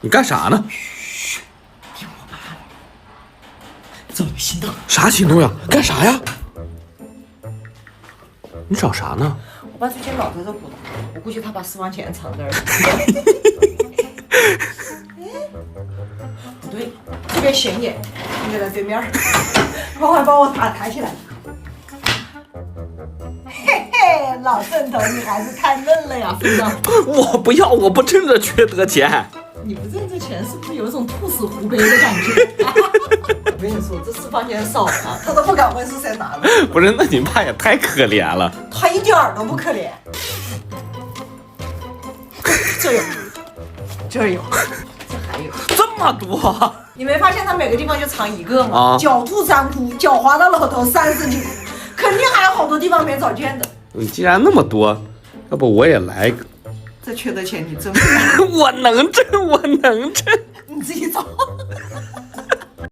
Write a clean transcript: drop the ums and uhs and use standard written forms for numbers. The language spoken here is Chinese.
你干啥呢？嘘，听我妈的。走，行动。啥行动呀？干啥呀？你找啥呢？我把这些老头子鼓捣，我估计他把私房钱藏这儿了。不对，这边显眼，应该在对面。快帮我抬起来。嘿嘿，老郑头，你还是太嫩了呀，分长。我不要，我不挣这缺德钱。你不挣这钱，是不是有一种兔死狐悲的感觉？我跟你说，这私房钱少了，他都不敢问是谁拿的。不是，那你爸也太可怜了。他一点儿都不可怜。这有，这有，这还有，这么多？你没发现他每个地方就藏一个吗？啊，狡兔三窟，狡猾的老头30斤，肯定还有好多地方没找见的。你既然那么多，要不我也来个？这缺德钱你挣我能挣，我能挣。你自己找。